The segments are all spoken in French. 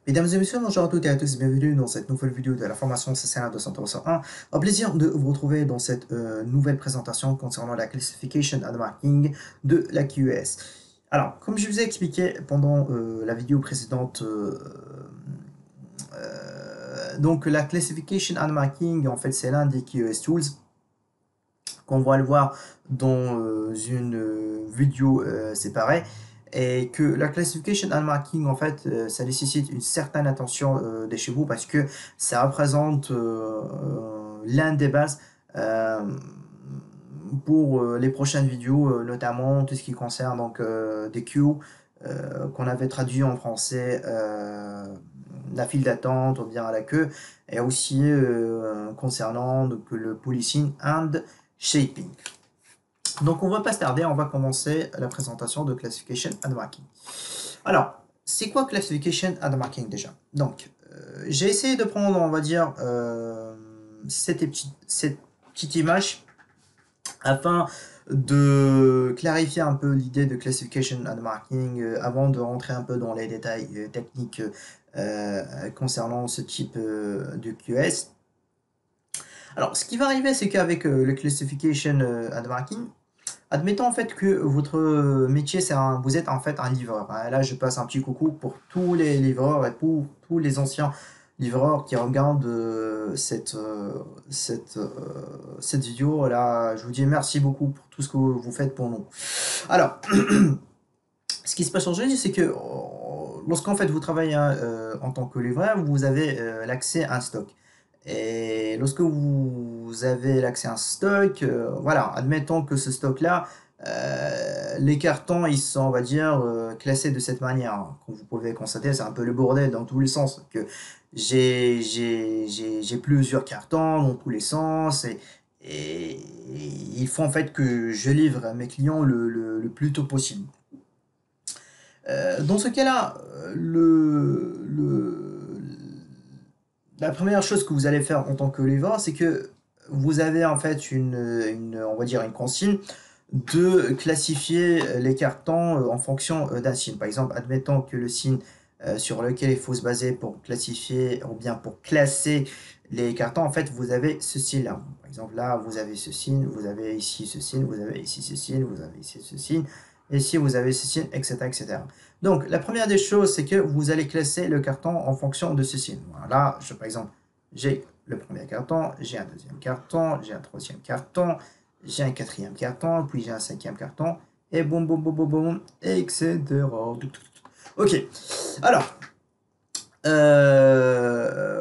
Mesdames et messieurs, bonjour à toutes et à tous, bienvenue dans cette nouvelle vidéo de la formation CCNA 201. Au plaisir de vous retrouver dans cette nouvelle présentation concernant la Classification and Marking de la QS. Alors, comme je vous ai expliqué pendant la vidéo précédente, donc la Classification and Marking, en fait, c'est l'un des QS Tools qu'on va le voir dans une vidéo séparée, et que la classification and marking, en fait, ça nécessite une certaine attention de chez vous, parce que ça représente l'un des bases euh, pour les prochaines vidéos, notamment tout ce qui concerne donc des queues qu'on avait traduit en français, la file d'attente ou bien à la queue, et aussi concernant donc, le policing and shaping. Donc on va pas se tarder, on va commencer la présentation de Classification and Marking. Alors, c'est quoi Classification and Marking déjà? Donc, j'ai essayé de prendre, on va dire, cette petite image afin de clarifier un peu l'idée de Classification and Marking avant de rentrer un peu dans les détails techniques concernant ce type de QS. Alors, ce qui va arriver, c'est qu'avec le Classification and Marking, admettons en fait que votre métier, vous êtes en fait un livreur. Là, je passe un petit coucou pour tous les livreurs et pour tous les anciens livreurs qui regardent cette vidéo. Là, je vous dis merci beaucoup pour tout ce que vous faites pour nous. Alors, ce qui se passe aujourd'hui, c'est que lorsqu'en fait vous travaillez en tant que livreur, vous avez l'accès à un stock. Et lorsque vous avez l'accès à un stock, voilà, admettons que ce stock-là, les cartons, ils sont, on va dire, classés de cette manière. Comme vous pouvez constater, c'est un peu le bordel dans tous les sens. Que j'ai plusieurs cartons dans tous les sens, et il faut en fait que je livre à mes clients le plus tôt possible. Dans ce cas-là, la première chose que vous allez faire en tant que livreur, c'est que vous avez en fait on va dire une consigne de classifier les cartons en fonction d'un signe. Par exemple, admettons que le signe sur lequel il faut se baser pour classifier ou bien pour classer les cartons, en fait, vous avez ce signe-là. Par exemple, là, vous avez ce signe, vous avez ici ce signe, vous avez ici ce signe, vous avez ici ce signe, et ici vous avez ce signe, etc., etc. Donc, la première des choses, c'est que vous allez classer le carton en fonction de ce signe. Voilà, par exemple, j'ai le premier carton, j'ai un deuxième carton, j'ai un troisième carton, j'ai un quatrième carton, puis j'ai un cinquième carton, et boum, boum, boum, boum, boum, etc. Ok, alors,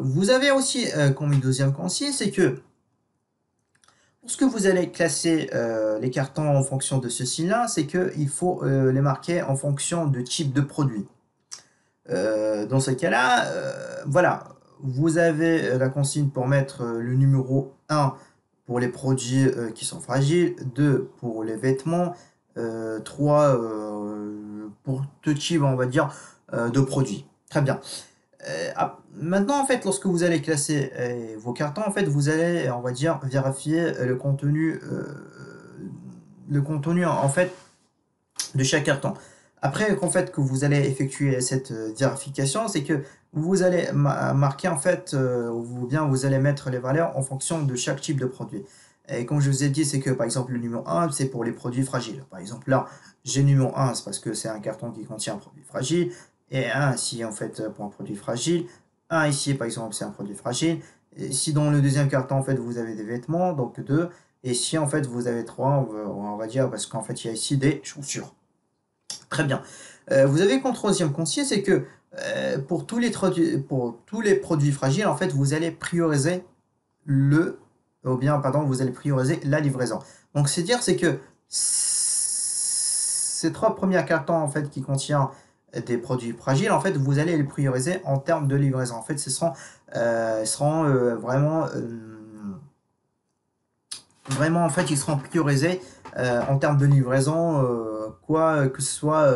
vous avez aussi comme une deuxième consigne, c'est que lorsque vous allez classer les cartons en fonction de ceci-là, c'est qu'il faut les marquer en fonction de type de produit. Dans ce cas-là, voilà, vous avez la consigne pour mettre le numéro 1 pour les produits qui sont fragiles, 2 pour les vêtements, 3 pour tout type, on va dire, de produits. Très bien. Maintenant, en fait, lorsque vous allez classer vos cartons, en fait, vous allez, on va dire, vérifier le contenu en fait de chaque carton. Après, en fait, que vous allez effectuer cette vérification, c'est que vous allez marquer en fait, ou bien vous allez mettre les valeurs en fonction de chaque type de produit. Et comme je vous ai dit, c'est que par exemple le numéro 1, c'est pour les produits fragiles. Par exemple là, j'ai le numéro 1, c'est parce que c'est un carton qui contient un produit fragile, et 1 ici en fait pour un produit fragile, 1 ici par exemple c'est un produit fragile. Et si dans le deuxième carton en fait vous avez des vêtements, donc 2, et si en fait vous avez 3, on va dire, parce qu'en fait il y a ici des chaussures. Très bien. Vous avez comme troisième conseil, c'est que pour tous les produits fragiles, en fait, vous allez prioriser vous allez prioriser la livraison. Donc, c'est que ces 3 premiers cartons, en fait, qui contiennent des produits fragiles, en fait, vous allez les prioriser en termes de livraison. En fait, ce seront vraiment, en fait, ils seront priorisés en termes de livraison, quoi que ce soit,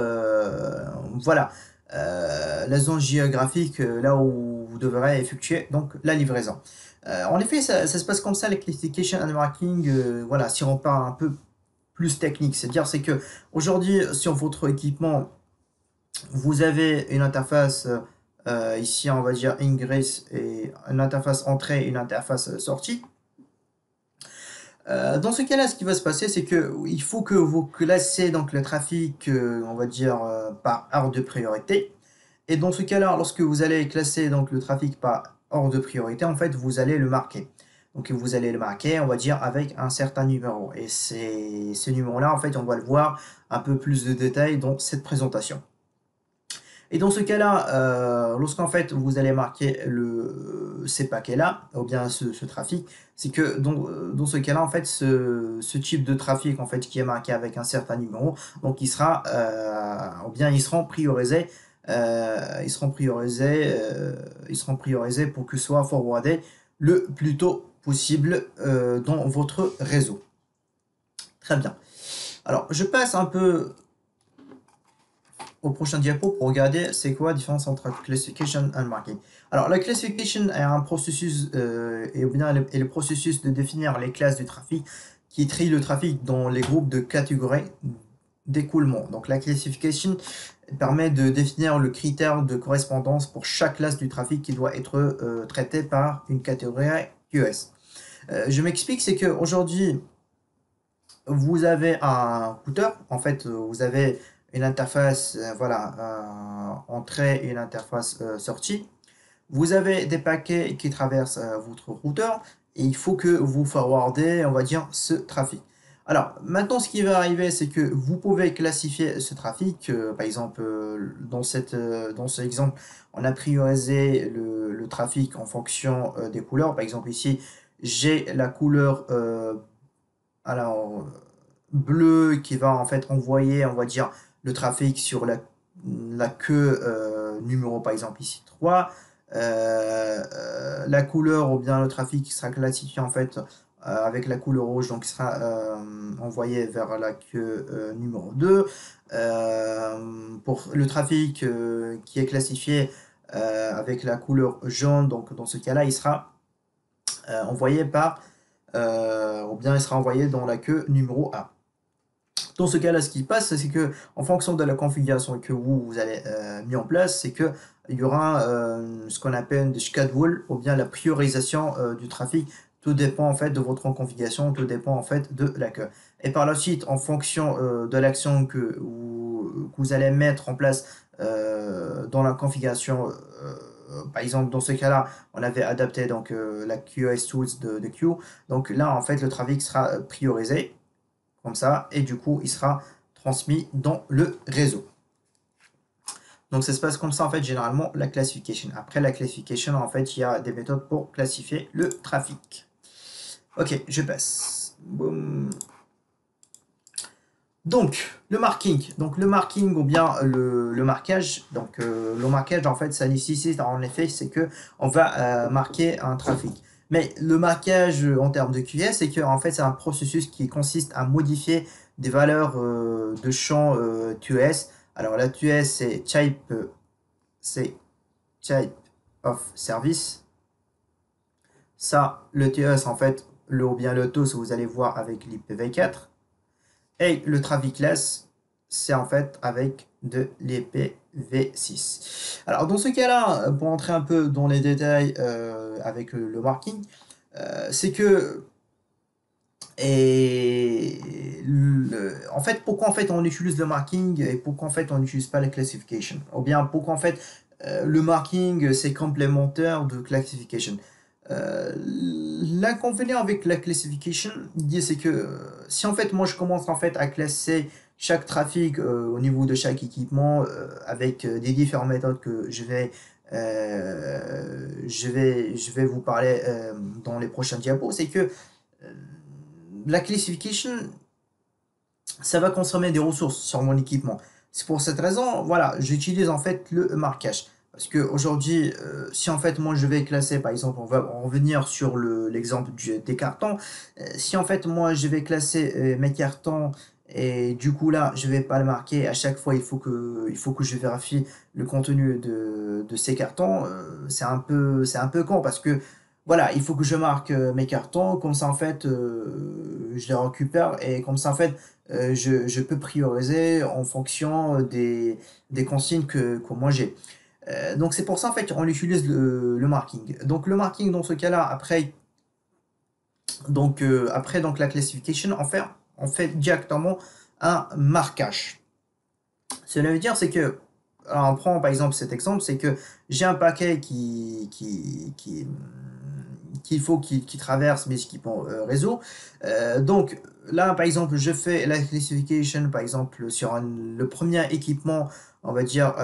voilà, la zone géographique, là où vous devrez effectuer donc la livraison. En effet, ça se passe comme ça, les classification and marking, voilà, si on parle un peu plus technique, c'est que aujourd'hui, sur votre équipement, vous avez une interface ici, on va dire ingress et une interface entrée et une interface sortie. Dans ce cas-là, ce qui va se passer, c'est que il faut que vous classez donc le trafic, on va dire, par ordre de priorité. Et dans ce cas-là, lorsque vous allez classer donc le trafic par ordre de priorité, en fait, vous allez le marquer. Donc vous allez le marquer, on va dire, avec un certain numéro. Et ce numéro-là, en fait, on va le voir un peu plus de détails dans cette présentation. Et dans ce cas-là, lorsqu'en fait vous allez marquer ces paquets-là, ou bien ce trafic, c'est que dans ce cas-là, en fait, ce type de trafic en fait qui est marqué avec un certain numéro, donc il sera, ou bien ils seront priorisés, ils seront priorisés pour que soit forwardé le plus tôt possible dans votre réseau. Très bien. Alors, je passe un peu au prochain diapo pour regarder c'est quoi la différence entre classification et marking. Alors la classification est un processus et le processus de définir les classes du trafic qui trie le trafic dans les groupes de catégories d'écoulement. Donc la classification permet de définir le critère de correspondance pour chaque classe du trafic qui doit être traité par une catégorie QoS. Je m'explique, c'est qu'aujourd'hui vous avez un routeur, en fait vous avez une interface entrée et une interface sortie. Vous avez des paquets qui traversent votre routeur et il faut que vous forwardez, on va dire, ce trafic. Alors, maintenant, ce qui va arriver, c'est que vous pouvez classifier ce trafic. Par exemple, dans ce exemple, on a priorisé le trafic en fonction des couleurs. Par exemple, ici, j'ai la couleur alors, bleu qui va en fait envoyer, on va dire, le trafic sur la queue numéro, par exemple ici 3. La couleur ou bien le trafic qui sera classifié en fait avec la couleur rouge, donc il sera envoyé vers la queue numéro 2. Pour le trafic qui est classifié avec la couleur jaune, donc dans ce cas-là, il sera envoyé ou bien il sera envoyé dans la queue numéro 1. Dans ce cas-là, ce qui passe, c'est que en fonction de la configuration que vous avez mis en place, c'est que il y aura ce qu'on appelle des schedule ou bien la priorisation du trafic. Tout dépend en fait de votre configuration, tout dépend en fait de la queue. Et par la suite, en fonction de l'action que vous allez mettre en place dans la configuration, par exemple dans ce cas-là, on avait adapté donc la QoS Tools de Q. Donc là, en fait, le trafic sera priorisé comme ça, et du coup, il sera transmis dans le réseau. Donc ça se passe comme ça en fait généralement la classification. Après la classification, en fait, il y a des méthodes pour classifier le trafic. Ok, je passe. Boum. Donc le marking. Donc le marking ou bien le marquage. Donc le marquage en fait ça nécessite en effet c'est que on va marquer un trafic. Mais le marquage en termes de QoS, c'est que en fait c'est un processus qui consiste à modifier des valeurs de champ QoS. Alors la QoS c'est type of service. Ça le TOS en fait ou bien le TOS vous allez voir avec l'IPv4. Et le traffic class, c'est en fait avec de l'IPv6. Alors dans ce cas-là, pour entrer un peu dans les détails avec le marking, c'est que en fait, pourquoi en fait on utilise le marking et pourquoi en fait on n'utilise pas la classification? Ou bien pourquoi en fait le marking c'est complémentaire de classification? L'inconvénient avec la classification, c'est que si en fait moi je commence en fait à classer chaque trafic au niveau de chaque équipement avec des différentes méthodes que je vais vous parler dans les prochains diapos, c'est que la classification ça va consommer des ressources sur mon équipement. C'est pour cette raison, voilà, j'utilise en fait le marquage. Parce que aujourd'hui, si en fait moi je vais classer, par exemple, on va revenir sur l'exemple des cartons. Si en fait moi je vais classer mes cartons et du coup là je vais pas le marquer, à chaque fois il faut que je vérifie le contenu de ces cartons, c'est un peu con parce que voilà, il faut que je marque mes cartons, comme ça en fait je les récupère et comme ça en fait je peux prioriser en fonction des consignes que moi j'ai. Donc c'est pour ça en fait on utilise le marking. Donc le marking dans ce cas-là, après donc la classification, on fait directement un marquage. Cela veut dire c'est que, alors on prend par exemple cet exemple, c'est que j'ai un paquet qu'il faut qui traverse mes équipements réseau. Donc là par exemple je fais la classification par exemple sur le premier équipement, on va dire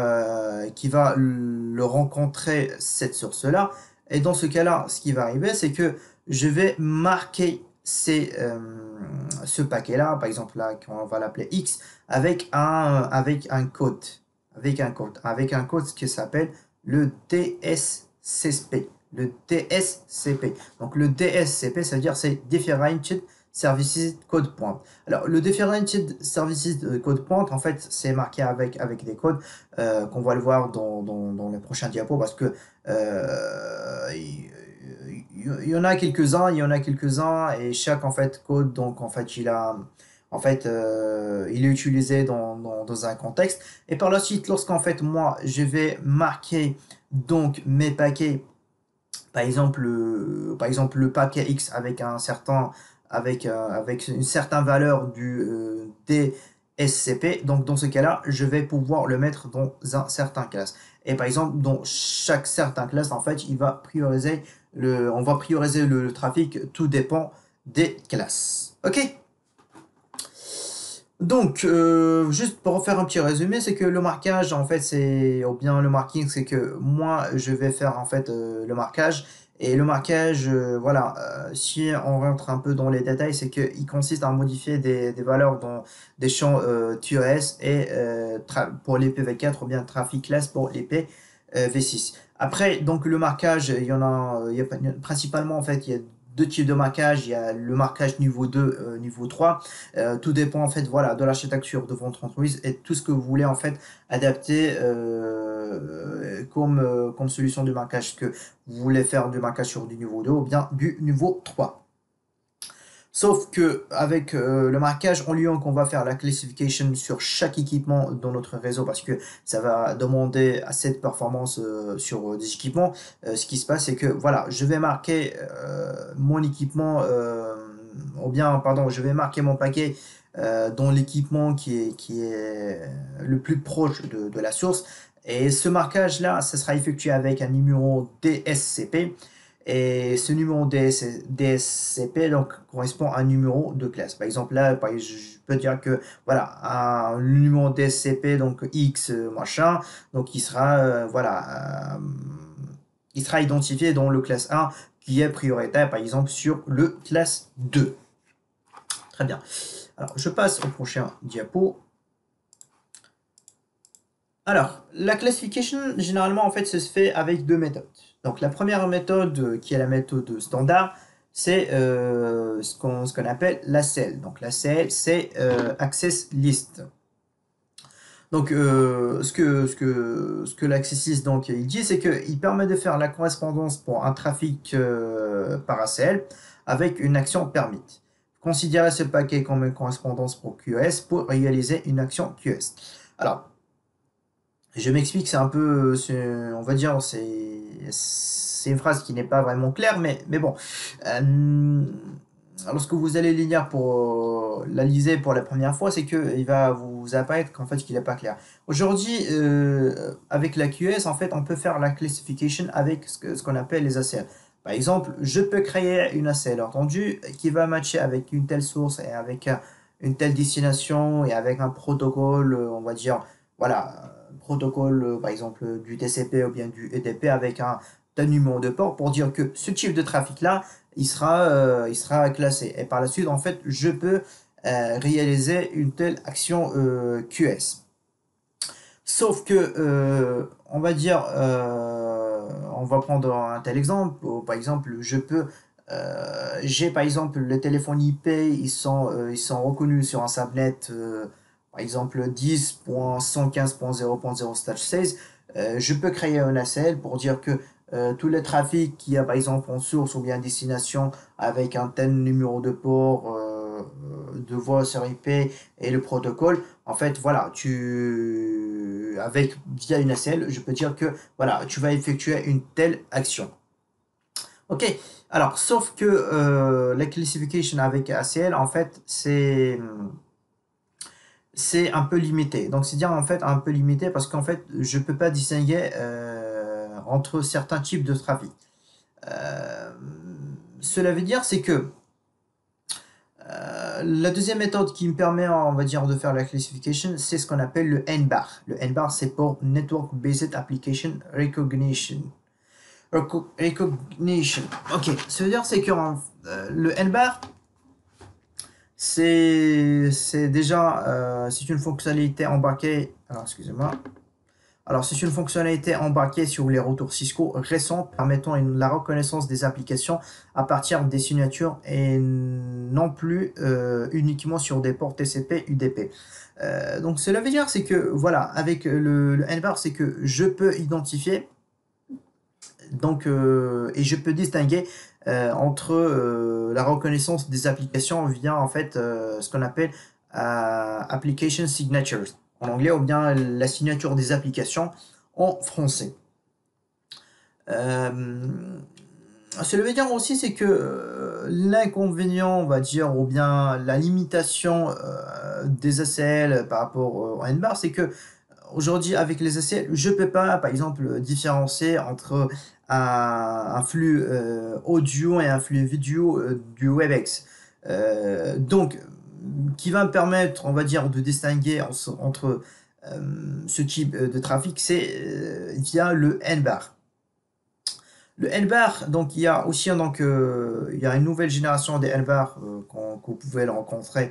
qui va le rencontrer cette source là, et dans ce cas là ce qui va arriver c'est que je vais marquer ce paquet là par exemple là on va l'appeler X avec un code, avec un code qui s'appelle le DSCP. Le DSCP. Donc le DSCP, ça veut dire c'est Differentiated Services Code Point. Alors le Differentiated Services Code Point, en fait, c'est marqué avec des codes qu'on va le voir dans les prochains diapos parce que il y en a quelques-uns, et chaque en fait code, donc en fait il est utilisé dans un contexte. Et par la suite, lorsqu'en fait moi je vais marquer donc mes paquets, par exemple le paquet X avec une certaine valeur du DSCP, donc dans ce cas-là, je vais pouvoir le mettre dans un certain classe. Et par exemple, dans chaque certain classe, en fait, on va prioriser le trafic, tout dépend des classes. Ok? Donc, juste pour refaire un petit résumé, c'est que le marquage, en fait, ou bien le marking, c'est que moi, je vais faire, en fait, le marquage. Et le marquage, voilà, si on rentre un peu dans les détails, c'est qu'il consiste à modifier des valeurs dans des champs TOS et pour l'IPv4 ou bien trafic class pour l'IPv6. Après, donc, le marquage, principalement, en fait, il y a deux types de marquage. Il y a le marquage niveau 2, niveau 3. Tout dépend en fait voilà, de l'architecture de votre entreprise et tout ce que vous voulez en fait adapter comme solution de marquage. Est-ce que vous voulez faire du marquage sur du niveau 2 ou bien du niveau 3? Sauf que avec le marquage en Lyon qu'on va faire la classification sur chaque équipement dans notre réseau parce que ça va demander assez de performance sur des équipements. Ce qui se passe c'est que voilà, je vais marquer mon équipement ou bien pardon, je vais marquer mon paquet dans l'équipement qui est le plus proche de la source. Et ce marquage là, ça sera effectué avec un numéro DSCP. Et ce numéro DSCP donc, correspond à un numéro de classe. Par exemple, là, je peux dire que voilà, le numéro DSCP, donc X machin, donc il sera identifié dans le classe 1 qui est prioritaire, par exemple, sur le classe 2. Très bien. Alors, je passe au prochain diapo. Alors, la classification, généralement, en fait, se fait avec deux méthodes. Donc, la première méthode, qui est la méthode standard, c'est ce qu'on appelle l'ACL. Donc, l'ACL, c'est Access List. Donc, ce que l'Access List donc, il dit, c'est qu'il permet de faire la correspondance pour un trafic par ACL avec une action permit. Considérez ce paquet comme une correspondance pour QoS pour réaliser une action QoS. Alors, je m'explique, c'est un peu, on va dire, c'est une phrase qui n'est pas vraiment claire, mais bon. Lorsque vous allez lire pour la lisez pour la première fois, c'est que il va vous apparaître qu'en fait qu'il n'est pas clair. Aujourd'hui, avec la QoS, en fait, on peut faire la classification avec ce qu'on appelle les ACL. Par exemple, je peux créer une ACL entendu qui va matcher avec une telle source et avec une telle destination et avec un protocole, on va dire, voilà, protocole par exemple du TCP ou bien du EDP avec un numéro de port pour dire que ce type de trafic là il sera classé et par la suite en fait je peux réaliser une telle action QS. Sauf que on va dire on va prendre un tel exemple par exemple j'ai par exemple les téléphones IP, ils sont reconnus sur un subnet par exemple 10.115.0.0/16. Je peux créer un ACL pour dire que tous les trafics qu'il y a par exemple en source ou bien destination avec un tel numéro de port de voix sur IP et le protocole, en fait, voilà, via une ACL, je peux dire que, voilà, tu vas effectuer une telle action. Ok, alors, sauf que la classification avec ACL, en fait, c'est un peu limité. Donc, c'est dire en fait un peu limité parce qu'en fait, je peux pas distinguer entre certains types de trafic. Euh, Cela veut dire, c'est que la deuxième méthode qui me permet, on va dire, de faire la classification, c'est ce qu'on appelle le NBAR. Le NBAR, c'est pour Network Based Application Recognition. Recognition. Ok, ça veut dire, c'est que le NBAR, c'est déjà c'est une fonctionnalité embarquée. Alors, excusez-moi. Alors, c'est une fonctionnalité embarquée sur les retours Cisco récents permettant la reconnaissance des applications à partir des signatures et non plus uniquement sur des ports TCP UDP. Donc, cela veut dire, c'est que, voilà, avec le NBAR, c'est que je peux identifier donc, et je peux distinguer entre la reconnaissance des applications via en fait ce qu'on appelle application signatures en anglais ou bien la signature des applications en français. Cela veut dire aussi c'est que l'inconvénient, on va dire, ou bien la limitation des ACL par rapport au NBAR, c'est que aujourd'hui, avec les ACL, je ne peux pas, par exemple, différencier entre un flux audio et un flux vidéo du WebEx. Donc, qui va me permettre, on va dire, de distinguer entre ce type de trafic, c'est via le NBAR. Le NBAR, donc il y a aussi donc, il y a une nouvelle génération des NBAR que vous pouvez le rencontrer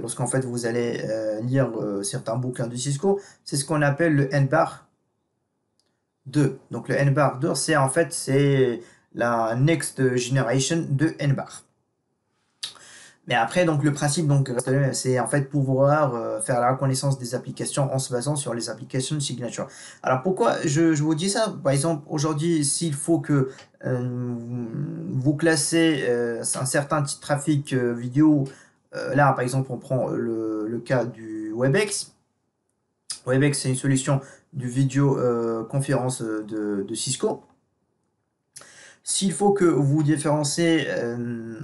lorsqu'en fait vous allez lire certains bouquins de Cisco. C'est ce qu'on appelle le NBAR 2. Donc le NBAR 2, c'est en fait c'est la next generation de NBAR. Mais après, donc le principe, donc, c'est en fait pouvoir faire la reconnaissance des applications en se basant sur les applications signature. Alors pourquoi je vous dis ça? Par exemple, aujourd'hui, s'il faut que vous classez un certain trafic vidéo, là par exemple, on prend le cas du WebEx. WebEx, c'est une solution de vidéo conférence de Cisco. S'il faut que vous différenciez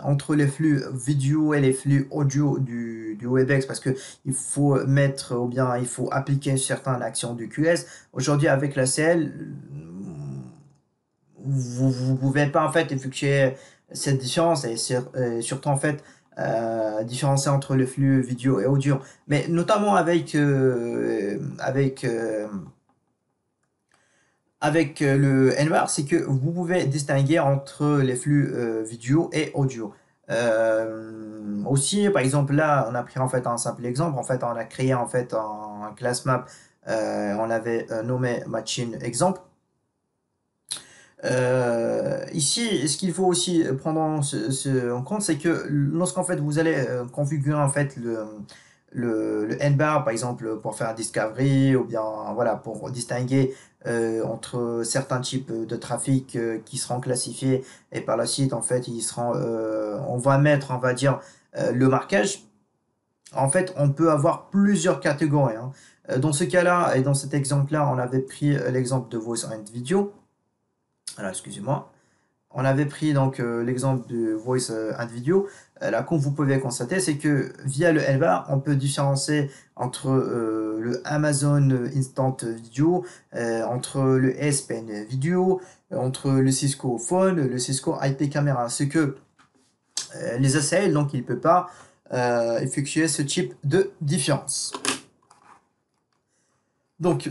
entre les flux vidéo et les flux audio du WebEx, parce que il faut mettre ou bien il faut appliquer certaines actions du QS, aujourd'hui avec la CL, vous ne pouvez pas en fait effectuer cette différence et surtout en fait différencier entre le flux vidéo et audio. Mais notamment avec le NVAR, c'est que vous pouvez distinguer entre les flux vidéo et audio. Aussi, par exemple, là, on a pris en fait un simple exemple. En fait, on a créé en fait un class map. On l'avait nommé machine exemple. Ici, ce qu'il faut aussi prendre en compte, c'est que lorsqu'en fait vous allez configurer en fait le NBAR, par exemple, pour faire un discovery ou bien voilà pour distinguer entre certains types de trafic qui seront classifiés et par la suite en fait ils seront, on va mettre, on va dire le marquage. En fait, on peut avoir plusieurs catégories, hein. Dans ce cas-là et dans cet exemple-là, on avait pris l'exemple de voice and video. Alors, excusez-moi. On avait pris donc l'exemple de voice and video. Là, comme vous pouvez constater, c'est que via le LBAR, on peut différencier entre le Amazon Instant Video, entre le ESPN Video, entre le Cisco Phone, le Cisco IP Camera. Ce que les ACL, donc, il ne peut pas effectuer ce type de différence. Donc,